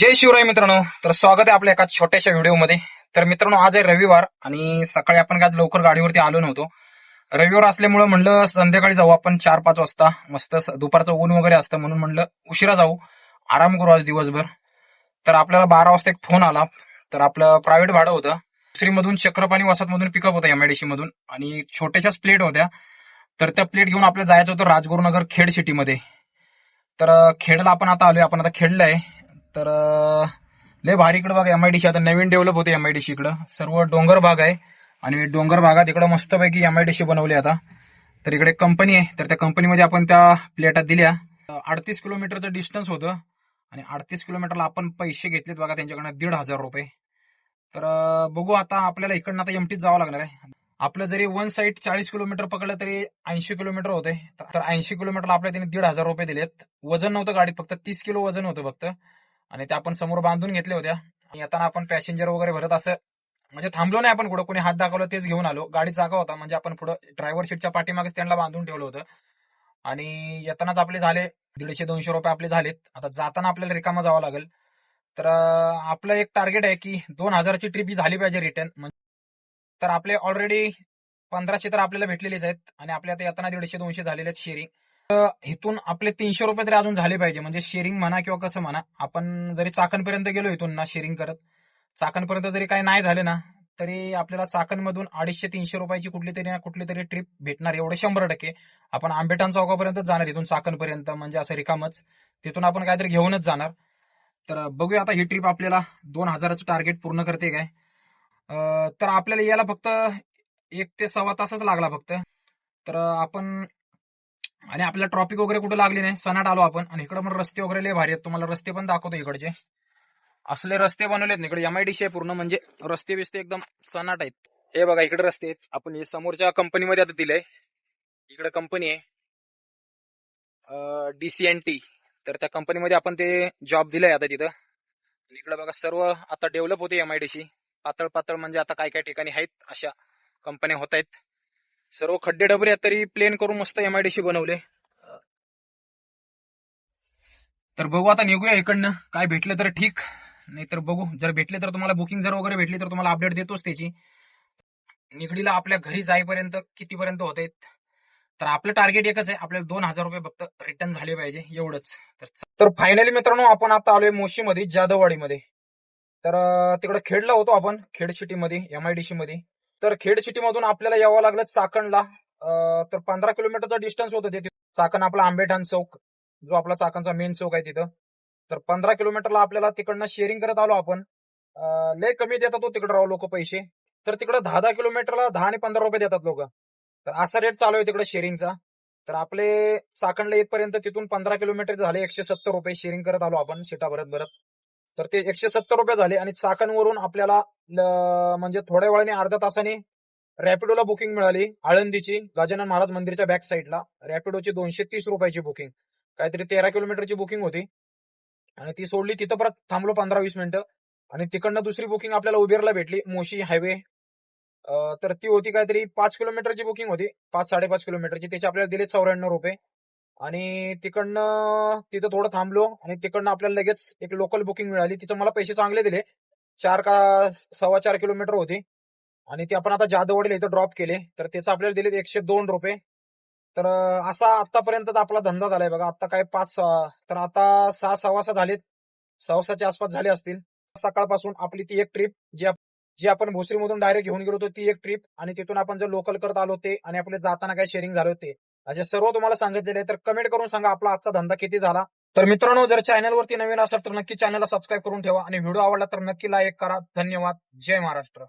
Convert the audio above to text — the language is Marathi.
जय शिवराय मित्रांनो. तर स्वागत आहे आपल्या एका छोट्याशा व्हिडिओमध्ये. तर मित्रांनो, आज आहे रविवार आणि सकाळी आपण आज लवकर गाडीवरती आलो नव्हतो. रविवार असल्यामुळे म्हणलं संध्याकाळी जाऊ आपण 4-5 वाजता. मस्त दुपारचं ऊन वगैरे असतं म्हणून म्हणलं उशिरा जाऊ, आराम करू आज दिवसभर. तर आपल्याला 12 वाजता एक फोन आला. तर आपलं प्रायव्हेट भाडं होतं. श्रीमधून चक्रपाणी वसाहतमधून पिकअप होतं एमआयडीसी मधून आणि छोट्याशाच प्लेट होत्या. तर त्या प्लेट घेऊन आपल्याला जायचं होतं राजगुरुनगर खेड सिटीमध्ये. तर खेडला आपण आता आलोय. आपण आता खेडला आहे. तर लय भारी इकडे बघा एमआयडीसी आता नवीन डेव्हलप होते. एमआयडीसी इकडं सर्व डोंगर भाग आहे आणि डोंगर भागात इकडं मस्तपैकी एमआयडीसी बनवली आता. तर इकडे कंपनी आहे. तर त्या कंपनीमध्ये आपण त्या प्लेटा दिल्या. 38 किलोमीटरचं डिस्टन्स होतं आणि 38 किलोमीटरला आपण पैसे घेतलेत बघा त्यांच्याकडनं 1,500 रुपये. तर बघू आता आपल्याला इकडनं आता एमटीच जावं लागणार आहे. आपलं जरी वन साईड 40 किलोमीटर पकडलं तरी 80 किलोमीटर होते. तर 80 किलोमीटरला आपल्या त्यांनी 1,500 रुपये दिलेत. वजन नव्हतं गाडीत, फक्त 30 किलो वजन होतं फक्त. आणि ते आपण समोर बांधून घेतल्या होत्या. येताना आपण पॅसेंजर वगैरे भरत असं म्हणजे थांबलो नाही आपण, कुठं कोणी हात दाखवलं तेच घेऊन आलो. गाडी जागा होता म्हणजे आपण पुढं ड्रायव्हर सीटच्या पाठीमागे त्यांना बांधून ठेवलं होतं. आणि येतानाच आपले झाले 150-200 रुपये आपले झालेत. आता जाताना आपल्याला रिकामा जावं लागेल. तर आपलं एक टार्गेट आहे की 2,000ची ट्रिप ही झाली पाहिजे रिटर्न. तर आपले ऑलरेडी 1,500 तर आपल्याला भेटलेलेच आहेत आणि आपल्या आता येताना 150-200 झालेले आहेत शेअरिंग. इथून आपले 300 रुपये तरी अजून झाले पाहिजे, म्हणजे शेअरिंग म्हणा किंवा कसं म्हणा. आपण जरी चाकणपर्यंत गेलो इथून ना शेअरिंग करत, चाकणपर्यंत जरी काही नाही झाले ना तरी आपल्याला चाकणमधून 250-300 रुपयाची कुठली तरी ट्रिप भेटणार एवढं 100%. आपण आंबेठाण चौकापर्यंत जाणार इथून चाकणपर्यंत, म्हणजे असं रिकामच. तिथून आपण काहीतरी घेऊनच जाणार. तर बघूया आता ही ट्रिप आपल्याला 2,000चं टार्गेट पूर्ण करते काय. तर आपल्याला यायला फक्त 1 ते सव्वा तासच लागला फक्त. तर आपण आणि आपल्याला ट्रॉफिक वगैरे कुठे लागली नाही. सनाट आलो आपण आणि इकडे पण रस्ते वगैरे लय भारी आहेत. तुम्हाला रस्ते पण दाखवतो इकडचे. असले रस्ते बनवलेत ना इकडे एमआयडीसी आहे पूर्ण, म्हणजे रस्ते बिस्ते एकदम सनाट आहेत. हे बघा इकडे रस्ते आहेत. आपण हे समोरच्या कंपनीमध्ये आता दिलंय. इकडे कंपनी आहे DCNT. तर त्या कंपनीमध्ये आपण ते जॉब दिलाय आता तिथं. इकडे बघा सर्व आता डेव्हलप होते एमआयडीसी. पातळ पातळ म्हणजे आता काय काय ठिकाणी आहेत अशा कंपन्या होत आहेत. सर्व खड्डे डबरे आहेत तरी प्लेन करून मस्त एमआयडीसी बनवले. तर बघू आता निघूया इकडनं. काय भेटलं तर ठीक, नाही तर बघू. जर भेटले तर तुम्हाला बुकिंग जर वगैरे भेटली तर तुम्हाला अपडेट देतोच त्याची. निगडीला आपल्या घरी जाईपर्यंत कितीपर्यंत होते. तर आपलं टार्गेट एकच आहे, आपल्याला 2,000 रुपये फक्त रिटर्न झाले पाहिजे एवढंच. तर फायनली मित्रांनो आपण आता आलोय मोशीमध्ये, जाधववाडीमध्ये. तर तिकडे खेडला होतो आपण, खेड सिटीमध्ये एमआयडीसी मध्ये. तर खेड सिटी मधून आपल्याला यावं लागलं चाकणला. तर 15 किलोमीटरचा डिस्टन्स होतं ते. चाकण आपला आंबेठाण चौक, जो आपला चाकणचा मेन चौक आहे तिथं. तर 15 किलोमीटरला आपल्याला तिकडनं शेअरिंग करत आलो आपण. लय कमी देतात तो तिकडे राव लोक पैसे. तर तिकडे 10-10 किलोमीटरला 10 आणि 15 रुपये देतात लोक. तर असा रेट चालू आहे तिकडे शेअरिंगचा. तर आपले चाकणला येतपर्यंत तिथून 15 किलोमीटर झाले 170 रुपये शेअरिंग करत आलो आपण सीटा भरत भरत. तर ते 170 रुपये झाले. आणि चाकणवरून आपल्याला म्हणजे थोड्या वेळाने अर्ध्या तासाने रॅपिडोला बुकिंग मिळाली आळंदीची, गजानन महाराज मंदिरच्या बॅक साईडला. रॅपिडोची 230 रुपयाची बुकिंग, काहीतरी 13 किलोमीटरची बुकिंग होती. आणि ती सोडली, तिथं परत थांबलो 15-20 मिनिटं. आणि तिकडनं दुसरी बुकिंग आपल्याला उबेरला भेटली मोशी हायवे. तर ती होती काहीतरी 5 किलोमीटरची बुकिंग होती, 5-5.5 किलोमीटरची. त्याचे आपल्याला दिले 94 रुपये. आणि तिकडनं तिथं थोडं थांबलो आणि तिकडनं आपल्याला लगेच एक लोकल बुकिंग मिळाली. तिचं मला पैसे चांगले दिले. 4 का 4.25 किलोमीटर होती आणि ते आपण आता जाधववाडीला इथं ड्रॉप केले. तर त्याचं आपल्याला दिले 102 रुपये. तर असा आतापर्यंत आपला धंदा झालाय बघा. आता काय 5 तर आता 6-6:15 झालेत, 6:15च्या आसपास झाले असतील. सकाळपासून आपली ती एक ट्रिप जी आपण भोसरीमधून डायरेक्ट घेऊन गेलो होतो ती एक ट्रिप, आणि तिथून आपण जर लोकल करत आलो ते, आणि आपले जाताना काय शेअरिंग झालं होते, असे सर्व तुम्हाला सांगितलेले आहे. तर कमेंट करून सांगा आपला आजचा धंदा किती झाला. तर मित्रांनो, जर चॅनलवरती नवीन असाल तर नक्की चॅनलला सबस्क्राईब करून ठेवा आणि व्हिडिओ आवडला तर नक्की लाईक करा. धन्यवाद. जय महाराष्ट्र.